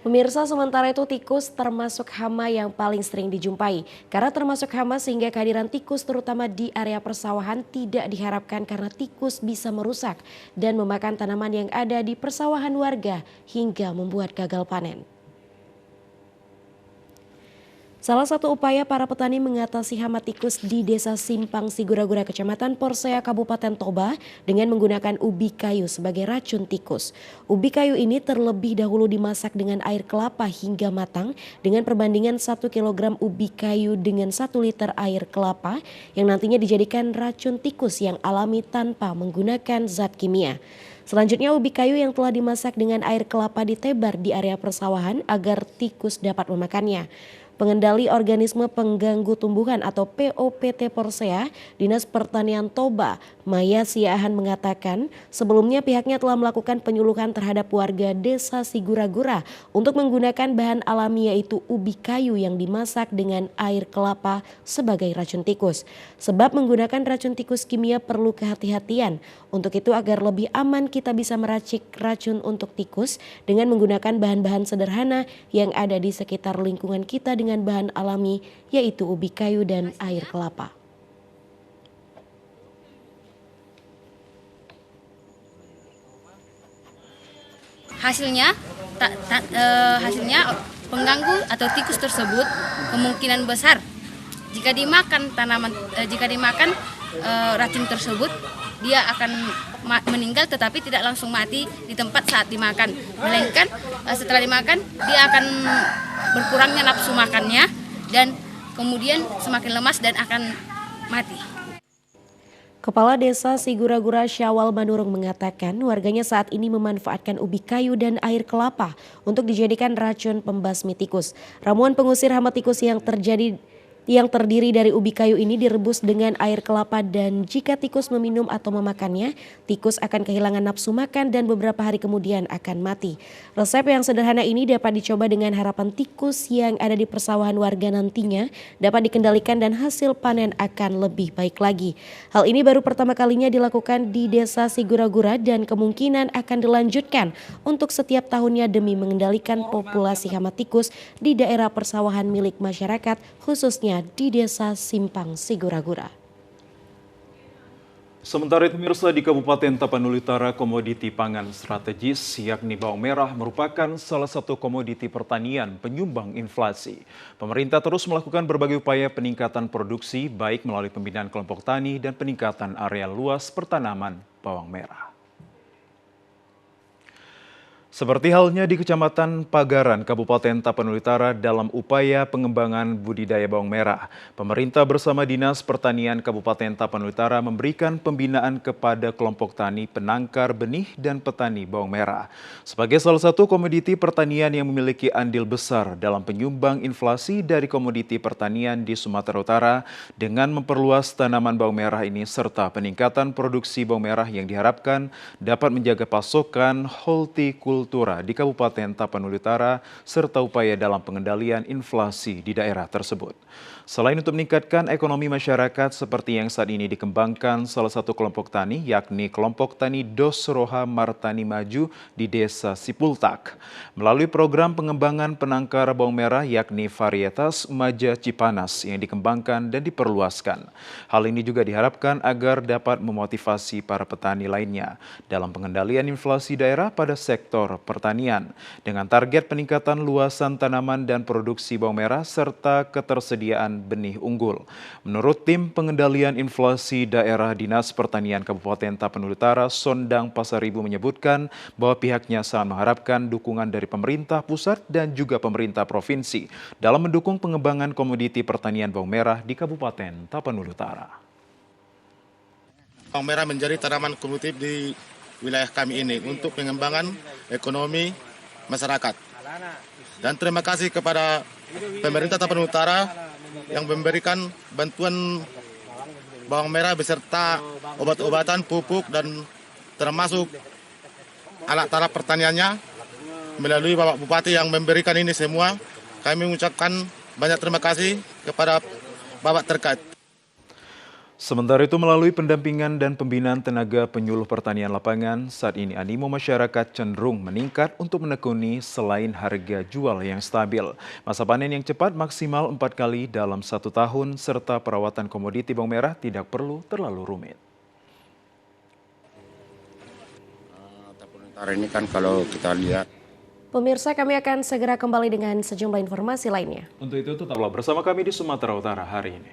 Pemirsa, sementara itu tikus termasuk hama yang paling sering dijumpai. Karena termasuk hama sehingga kehadiran tikus terutama di area persawahan tidak diharapkan karena tikus bisa merusak dan memakan tanaman yang ada di persawahan warga hingga membuat gagal panen. Salah satu upaya para petani mengatasi hama tikus di Desa Simpang Sigura-Gura, Kecamatan Porsea, Kabupaten Toba dengan menggunakan ubi kayu sebagai racun tikus. Ubi kayu ini terlebih dahulu dimasak dengan air kelapa hingga matang dengan perbandingan 1 kg ubi kayu dengan 1 liter air kelapa yang nantinya dijadikan racun tikus yang alami tanpa menggunakan zat kimia. Selanjutnya ubi kayu yang telah dimasak dengan air kelapa ditebar di area persawahan agar tikus dapat memakannya. Pengendali Organisme Pengganggu Tumbuhan atau POPT Porsea, Dinas Pertanian Toba, Maya Siahan mengatakan sebelumnya pihaknya telah melakukan penyuluhan terhadap warga Desa Sigura-Gura untuk menggunakan bahan alami yaitu ubi kayu yang dimasak dengan air kelapa sebagai racun tikus. Sebab menggunakan racun tikus kimia perlu kehati-hatian. Untuk itu agar lebih aman kita bisa meracik racun untuk tikus dengan menggunakan bahan-bahan sederhana yang ada di sekitar lingkungan kita dengan bahan alami yaitu ubi kayu dan air kelapa. Hasilnya pengganggu atau tikus tersebut kemungkinan besar jika dimakan racun tersebut dia akan meninggal tetapi tidak langsung mati di tempat saat dimakan, melainkan setelah dimakan dia akan berkurangnya nafsu makannya dan kemudian semakin lemas dan akan mati. Kepala Desa Sigura-Gura Syawal Manurung mengatakan warganya saat ini memanfaatkan ubi kayu dan air kelapa untuk dijadikan racun pembasmi tikus. Ramuan pengusir hama tikus yang terdiri dari ubi kayu ini direbus dengan air kelapa dan jika tikus meminum atau memakannya, tikus akan kehilangan nafsu makan dan beberapa hari kemudian akan mati. Resep yang sederhana ini dapat dicoba dengan harapan tikus yang ada di persawahan warga nantinya dapat dikendalikan dan hasil panen akan lebih baik lagi. Hal ini baru pertama kalinya dilakukan di Desa Sigura-Gura dan kemungkinan akan dilanjutkan untuk setiap tahunnya demi mengendalikan populasi hama tikus di daerah persawahan milik masyarakat khususnya di Desa Simpang Sigura-Gura. Sementara itu pemirsa, di Kabupaten Tapanuli Utara komoditi pangan strategis yakni bawang merah merupakan salah satu komoditi pertanian penyumbang inflasi. Pemerintah terus melakukan berbagai upaya peningkatan produksi baik melalui pembinaan kelompok tani dan peningkatan area luas pertanaman bawang merah. Seperti halnya di Kecamatan Pagaran, Kabupaten Tapanuli Utara dalam upaya pengembangan budidaya bawang merah, pemerintah bersama Dinas Pertanian Kabupaten Tapanuli Utara memberikan pembinaan kepada kelompok tani penangkar benih dan petani bawang merah. Sebagai salah satu komoditi pertanian yang memiliki andil besar dalam penyumbang inflasi dari komoditi pertanian di Sumatera Utara, dengan memperluas tanaman bawang merah ini serta peningkatan produksi bawang merah yang diharapkan dapat menjaga pasokan hortikultura di Kabupaten Tapanuli Utara serta upaya dalam pengendalian inflasi di daerah tersebut. Selain untuk meningkatkan ekonomi masyarakat seperti yang saat ini dikembangkan salah satu kelompok tani yakni kelompok tani Dosroha Martani Maju di Desa Sipultak. Melalui program pengembangan penangkar bawang merah yakni varietas Maja Cipanas yang dikembangkan dan diperluaskan. Hal ini juga diharapkan agar dapat memotivasi para petani lainnya dalam pengendalian inflasi daerah pada sektor pertanian dengan target peningkatan luasan tanaman dan produksi bawang merah serta ketersediaan benih unggul. Menurut tim pengendalian inflasi daerah Dinas Pertanian Kabupaten Tapanuli Utara, Sondang Pasaribu menyebutkan bahwa pihaknya sangat mengharapkan dukungan dari pemerintah pusat dan juga pemerintah provinsi dalam mendukung pengembangan komoditi pertanian bawang merah di Kabupaten Tapanuli Utara. Bawang merah menjadi tanaman komoditif di wilayah kami ini untuk pengembangan ekonomi masyarakat. Dan terima kasih kepada pemerintah Tapanuli Utara yang memberikan bantuan bawang merah beserta obat-obatan, pupuk, dan termasuk alat tanah pertaniannya melalui Bapak Bupati yang memberikan ini semua. Kami mengucapkan banyak terima kasih kepada Bapak terkait. Sementara itu melalui pendampingan dan pembinaan tenaga penyuluh pertanian lapangan, saat ini animo masyarakat cenderung meningkat untuk menekuni selain harga jual yang stabil. Masa panen yang cepat maksimal 4 kali dalam 1 tahun serta perawatan komoditi bawang merah tidak perlu terlalu rumit. Ini kan kalau kita lihat. Pemirsa, kami akan segera kembali dengan sejumlah informasi lainnya. Untuk itu tetaplah bersama kami di Sumatera Utara hari ini.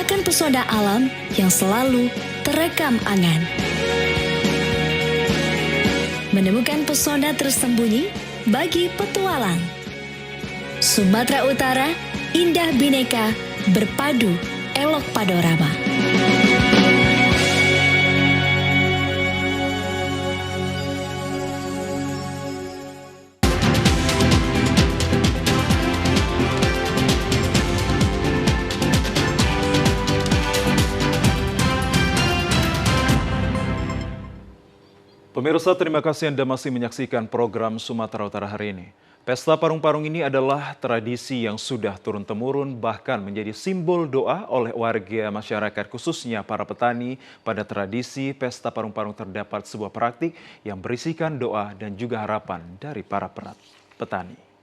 Akan pesona alam yang selalu terekam angan. Menemukan pesona tersembunyi bagi petualang. Sumatera Utara, indah bineka, berpadu, elok panorama. Pemirsa, terima kasih Anda masih menyaksikan program Sumatera Utara hari ini. Pesta Parung-Parung ini adalah tradisi yang sudah turun-temurun bahkan menjadi simbol doa oleh warga masyarakat khususnya para petani. Pada tradisi Pesta Parung-Parung terdapat sebuah praktik yang berisikan doa dan juga harapan dari para petani.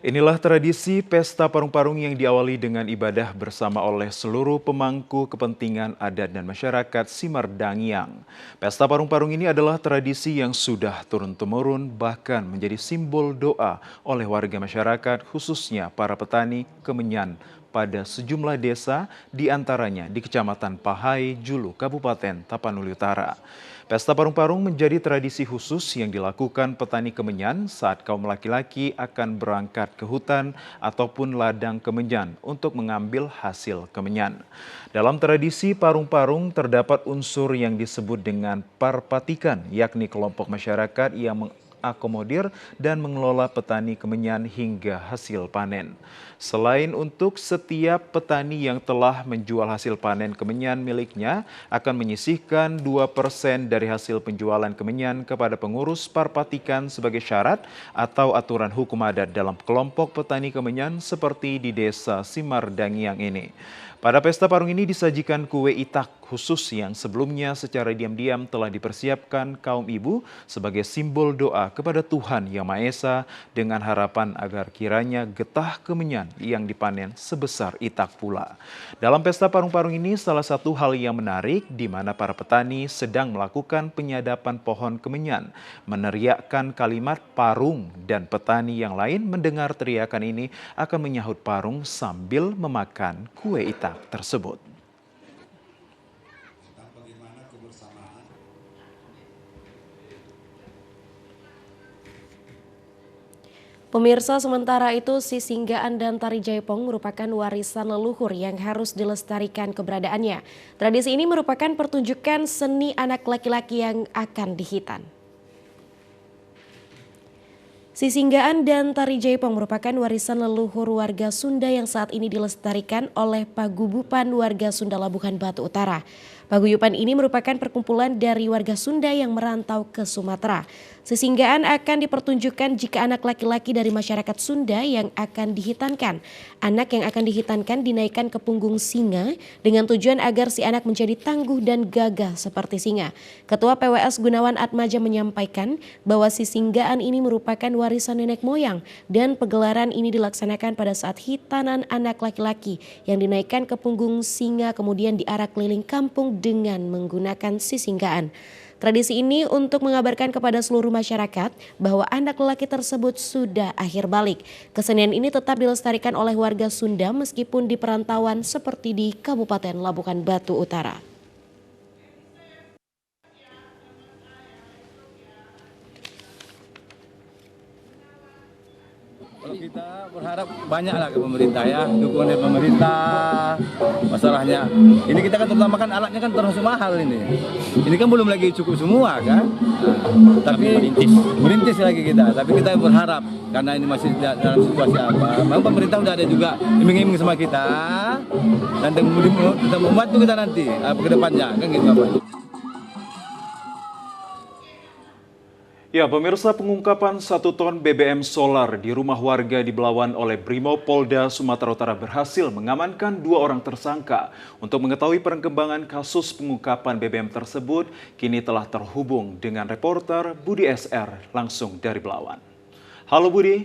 Inilah tradisi Pesta Parung-Parung yang diawali dengan ibadah bersama oleh seluruh pemangku kepentingan adat dan masyarakat Simardangiang. Pesta Parung-Parung ini adalah tradisi yang sudah turun-temurun bahkan menjadi simbol doa oleh warga masyarakat khususnya para petani Kemenyan pada sejumlah desa di antaranya di Kecamatan Pahai, Julu, Kabupaten Tapanuli Utara. Pesta Parung-Parung menjadi tradisi khusus yang dilakukan petani Kemenyan saat kaum laki-laki akan berangkat ke hutan ataupun ladang Kemenyan untuk mengambil hasil Kemenyan. Dalam tradisi Parung-Parung terdapat unsur yang disebut dengan parpatikan, yakni kelompok masyarakat yang mengakomodir dan mengelola petani Kemenyan hingga hasil panen. Selain untuk setiap petani yang telah menjual hasil panen Kemenyan miliknya akan menyisihkan 2% dari hasil penjualan Kemenyan kepada pengurus parpatikan sebagai syarat atau aturan hukum adat dalam kelompok petani Kemenyan seperti di desa Simardangiang ini. Pada pesta parung ini disajikan kue itak khusus yang sebelumnya secara diam-diam telah dipersiapkan kaum ibu sebagai simbol doa kepada Tuhan Yang Maha Esa dengan harapan agar kiranya getah Kemenyan yang dipanen sebesar itak pula. Dalam pesta parung-parung ini salah satu hal yang menarik di mana para petani sedang melakukan penyadapan pohon Kemenyan, meneriakkan kalimat parung dan petani yang lain mendengar teriakan ini akan menyahut parung sambil memakan kue itak tersebut. Pemirsa, sementara itu sisinggaan dan tari jaipong merupakan warisan leluhur yang harus dilestarikan keberadaannya. Tradisi ini merupakan pertunjukan seni anak laki-laki yang akan dihitan. Sisinggaan dan tari jaipong merupakan warisan leluhur warga Sunda yang saat ini dilestarikan oleh Paguyuban Warga Sunda Labuhan Batu Utara. Paguyuban ini merupakan perkumpulan dari warga Sunda yang merantau ke Sumatera. Sesinggaan akan dipertunjukkan jika anak laki-laki dari masyarakat Sunda yang akan dihitankan. Anak yang akan dihitankan dinaikkan ke punggung singa dengan tujuan agar si anak menjadi tangguh dan gagah seperti singa. Ketua PWS Gunawan Atmaja menyampaikan bahwa sisinggaan ini merupakan warisan nenek moyang dan pegelaran ini dilaksanakan pada saat hitanan anak laki-laki yang dinaikkan ke punggung singa kemudian diarak keliling kampung dengan menggunakan sisinggaan. Tradisi ini untuk mengabarkan kepada seluruh masyarakat bahwa anak lelaki tersebut sudah akhir balik. Kesenian ini tetap dilestarikan oleh warga Sunda meskipun di perantauan seperti di Kabupaten Labuhan Batu Utara. Kalau kita berharap banyaklah ke pemerintah ya, dukungan dari pemerintah. Masalahnya, ini kita kan terutama kan alatnya kan termasuk mahal ini. Ini kan belum lagi cukup semua kan. Tapi merintis lagi kita. Tapi kita berharap karena ini masih dalam situasi apa. Memang pemerintah udah ada juga iming-iming sama kita dan tetap membantu kita nanti ke depannya kan gitu Bapak. Ya, pemirsa, pengungkapan 1 ton BBM solar di rumah warga di Belawan oleh Brimopolda Sumatera Utara berhasil mengamankan 2 orang tersangka. Untuk mengetahui perkembangan kasus pengungkapan BBM tersebut, kini telah terhubung dengan reporter Budi SR langsung dari Belawan. Halo Budi.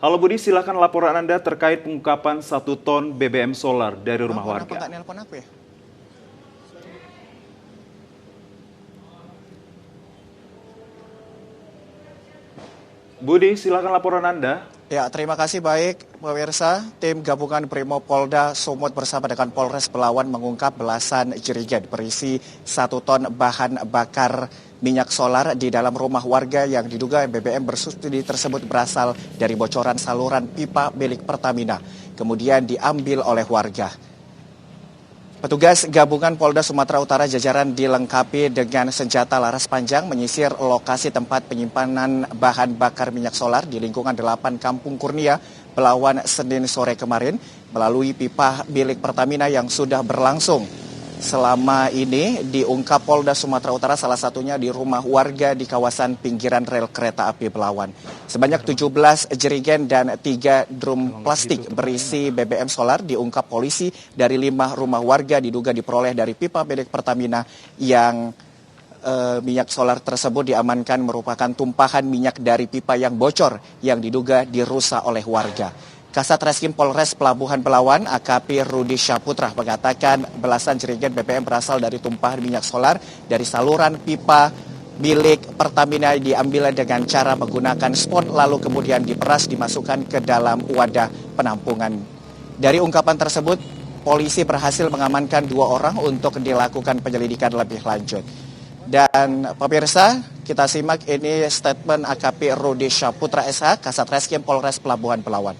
Halo Budi, silakan laporan Anda terkait pengungkapan 1 ton BBM solar dari rumah warga. Budi, silakan laporan Anda. Ya, terima kasih. Baik, pemirsa, tim gabungan Brimopolda Sumut bersama dengan Polres Belawan mengungkap belasan jerigen berisi 1 ton bahan bakar minyak solar di dalam rumah warga yang diduga BBM bersubsidi tersebut berasal dari bocoran saluran pipa milik Pertamina, kemudian diambil oleh warga. Petugas gabungan Polda Sumatera Utara jajaran dilengkapi dengan senjata laras panjang menyisir lokasi tempat penyimpanan bahan bakar minyak solar di lingkungan 8 Kampung Kurnia, Belawan, Senin sore kemarin melalui pipa milik Pertamina yang sudah berlangsung. Selama ini diungkap Polda Sumatera Utara salah satunya di rumah warga di kawasan pinggiran rel kereta api Belawan. Sebanyak 17 jerigen dan 3 drum plastik berisi BBM solar diungkap polisi dari 5 rumah warga diduga diperoleh dari pipa milik Pertamina yang minyak solar tersebut diamankan merupakan tumpahan minyak dari pipa yang bocor yang diduga dirusak oleh warga. Kasat Reskrim Polres Pelabuhan Belawan, AKP Rudi Syaputra mengatakan belasan jerigen BBM berasal dari tumpahan minyak solar dari saluran pipa milik Pertamina diambil dengan cara menggunakan spot lalu kemudian diperas dimasukkan ke dalam wadah penampungan. Dari ungkapan tersebut, polisi berhasil mengamankan 2 orang untuk dilakukan penyelidikan lebih lanjut. Dan pemirsa, kita simak ini statement AKP Rudi Syaputra SH, Kasat Reskrim Polres Pelabuhan Belawan.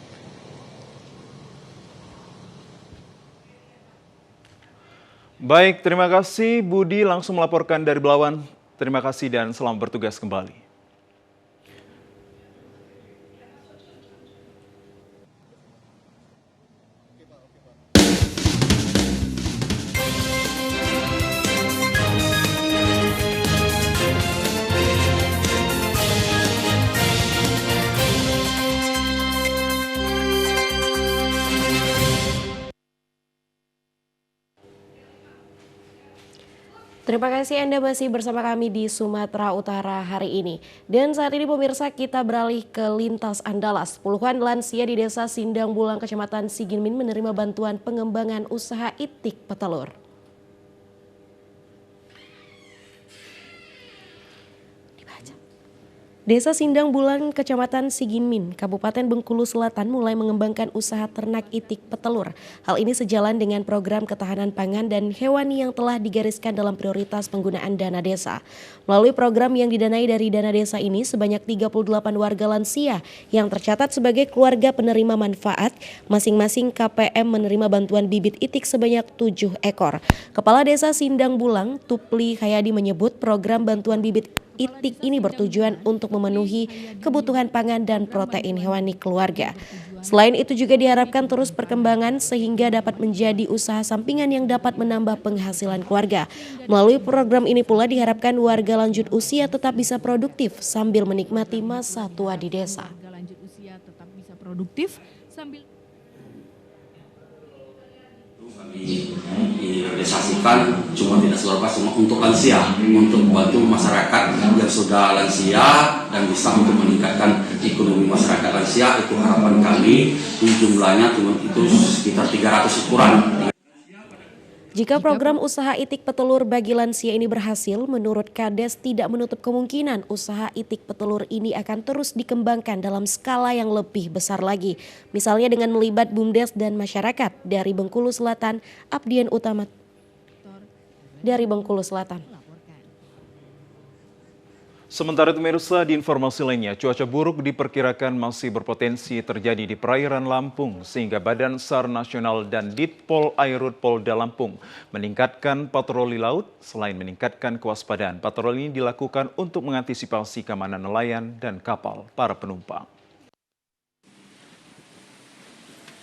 Baik, terima kasih Budi langsung melaporkan dari Belawan. Terima kasih dan selamat bertugas kembali. Terima kasih Anda masih bersama kami di Sumatera Utara hari ini. Dan saat ini pemirsa kita beralih ke lintas Andalas. Puluhan lansia di Desa Sindang Bulang, Kecamatan Siginmin menerima bantuan pengembangan usaha itik petelur. Desa Sindang Bulang, Kecamatan Siginmin, Kabupaten Bengkulu Selatan mulai mengembangkan usaha ternak itik petelur. Hal ini sejalan dengan program ketahanan pangan dan hewani yang telah digariskan dalam prioritas penggunaan dana desa. Melalui program yang didanai dari dana desa ini, sebanyak 38 warga lansia yang tercatat sebagai keluarga penerima manfaat, masing-masing KPM menerima bantuan bibit itik sebanyak 7 ekor. Kepala Desa Sindang Bulang, Tupli Hayadi menyebut program bantuan bibit itik ini bertujuan untuk memenuhi kebutuhan pangan dan protein hewani keluarga. Selain itu juga diharapkan terus perkembangan sehingga dapat menjadi usaha sampingan yang dapat menambah penghasilan keluarga. Melalui program ini pula diharapkan warga lanjut usia tetap bisa produktif sambil menikmati masa tua di desa. Direalisasikan cuma tidak seluruh cuma untuk lansia, untuk membantu masyarakat yang sudah lansia dan bisa untuk meningkatkan ekonomi masyarakat lansia. Itu harapan kami. Jumlahnya cuma itu sekitar 300 kurang. Jika program usaha itik petelur bagi lansia ini berhasil, menurut Kades tidak menutup kemungkinan usaha itik petelur ini akan terus dikembangkan dalam skala yang lebih besar lagi. Misalnya dengan melibat BUMDes dan masyarakat. Dari Bengkulu Selatan, Abdian Utama dari Bengkulu Selatan. Sementara itu pemirsa, di informasi lainnya, cuaca buruk diperkirakan masih berpotensi terjadi di perairan Lampung sehingga Badan SAR Nasional dan Ditpol Airut Polda Lampung meningkatkan patroli laut. Selain meningkatkan kewaspadaan, patroli ini dilakukan untuk mengantisipasi keamanan nelayan dan kapal para penumpang.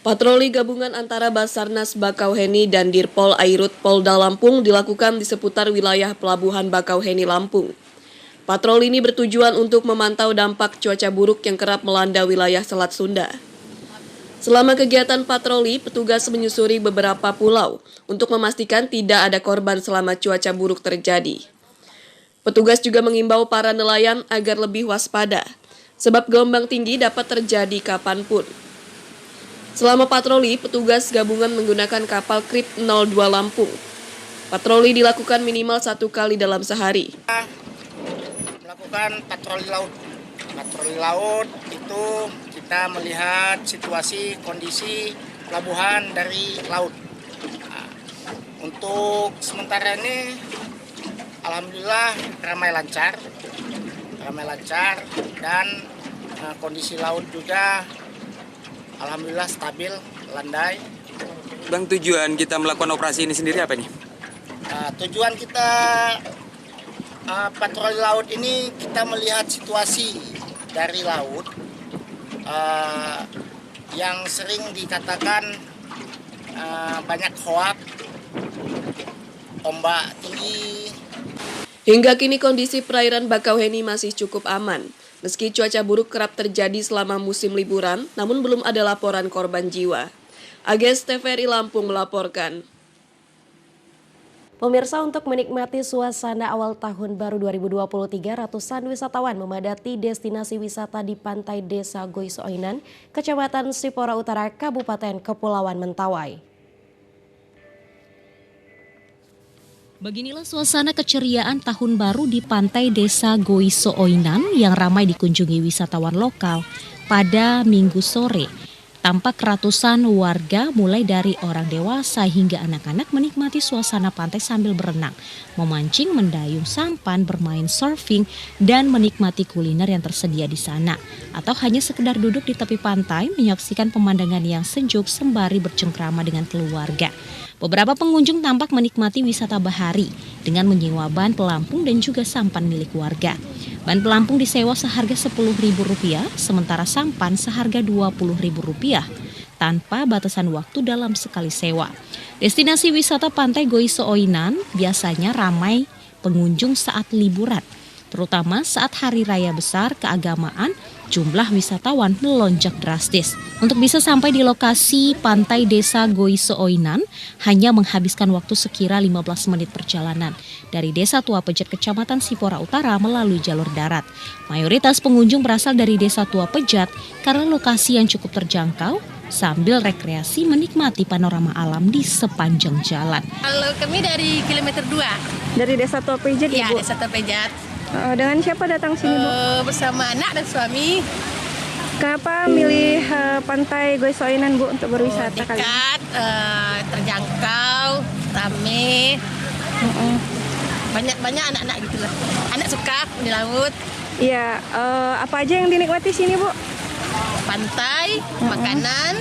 Patroli gabungan antara Basarnas Bakauheni dan Dirpol Airut Polda Lampung dilakukan di seputar wilayah Pelabuhan Bakauheni Lampung. Patroli ini bertujuan untuk memantau dampak cuaca buruk yang kerap melanda wilayah Selat Sunda. Selama kegiatan patroli, petugas menyusuri beberapa pulau untuk memastikan tidak ada korban selama cuaca buruk terjadi. Petugas juga mengimbau para nelayan agar lebih waspada, sebab gelombang tinggi dapat terjadi kapanpun. Selama patroli, petugas gabungan menggunakan kapal Krip 02 Lampung. Patroli dilakukan minimal 1 kali dalam sehari. Melakukan patroli laut. Patroli laut itu kita melihat situasi kondisi pelabuhan dari laut. Nah, untuk sementara ini alhamdulillah ramai lancar dan kondisi laut juga alhamdulillah stabil, landai. Bang, tujuan kita melakukan operasi ini sendiri apa nih? Tujuan kita patroli laut ini kita melihat situasi dari laut yang sering dikatakan banyak hoak, ombak tinggi. Hingga kini kondisi perairan Bakauheni masih cukup aman. Meski cuaca buruk kerap terjadi selama musim liburan, namun belum ada laporan korban jiwa. Ages TVRI Lampung melaporkan. Pemirsa, untuk menikmati suasana awal tahun baru 2023, ratusan wisatawan memadati destinasi wisata di pantai Desa Goisoinan, Kecamatan Sipora Utara, Kabupaten Kepulauan Mentawai. Beginilah suasana keceriaan tahun baru di pantai Desa Goisoinan yang ramai dikunjungi wisatawan lokal pada Minggu sore. Tampak ratusan warga mulai dari orang dewasa hingga anak-anak menikmati suasana pantai sambil berenang, memancing, mendayung sampan, bermain surfing, dan menikmati kuliner yang tersedia di sana. Atau hanya sekedar duduk di tepi pantai menyaksikan pemandangan yang sejuk sembari bercengkrama dengan keluarga. Beberapa pengunjung tampak menikmati wisata bahari dengan menyewa ban pelampung dan juga sampan milik warga. Ban pelampung disewa seharga Rp10.000, sementara sampan seharga Rp20.000 tanpa batasan waktu dalam sekali sewa. Destinasi wisata Pantai Goisoinan biasanya ramai pengunjung saat liburan, terutama saat hari raya besar keagamaan. Jumlah wisatawan melonjak drastis. Untuk bisa sampai di lokasi pantai Desa Goisoinan hanya menghabiskan waktu sekira 15 menit perjalanan dari Desa Tua Pejat Kecamatan Sipora Utara melalui jalur darat. Mayoritas pengunjung berasal dari Desa Tua Pejat karena lokasi yang cukup terjangkau sambil rekreasi menikmati panorama alam di sepanjang jalan. Kalau kami dari kilometer 2. Dari Desa Tua Pejat, ya, Ibu? Desa Tua Pejat. Dengan siapa datang sini, Bu? Bersama anak dan suami. Kenapa milih pantai Goisoinan, Bu, untuk berwisata kali ini? Dekat, terjangkau, rame, banyak anak-anak gitu lah. Anak suka di laut. Iya, apa aja yang dinikmati sini, Bu? Pantai, makanan.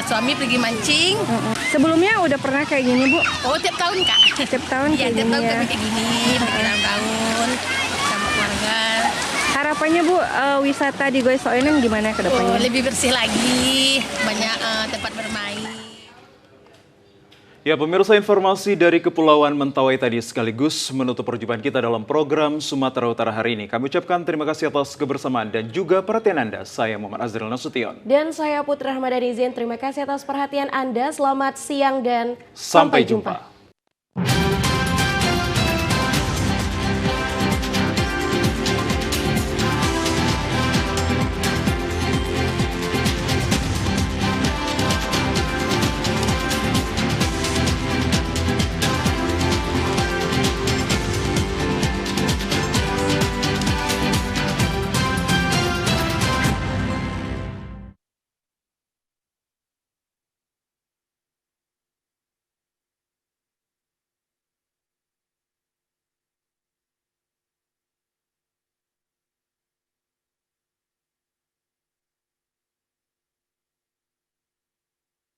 Suami pergi mancing. Sebelumnya udah pernah kayak gini, Bu? Oh, tiap tahun, Kak. Tiap tahun kayak gini, tiap tahun ya? kami kayak gini, tahun sama keluarga. Harapan harapannya Bu, wisata di Goi Soinan gimana ke depannya? Lebih bersih lagi, banyak tempat bermain. Ya, pemirsa, informasi dari Kepulauan Mentawai tadi sekaligus menutup perjumpaan kita dalam program Sumatera Utara hari ini. Kami ucapkan terima kasih atas kebersamaan dan juga perhatian Anda. Saya Muhammad Azril Nasution. Dan saya Putra Ramadhan Izin. Terima kasih atas perhatian Anda. Selamat siang dan sampai jumpa.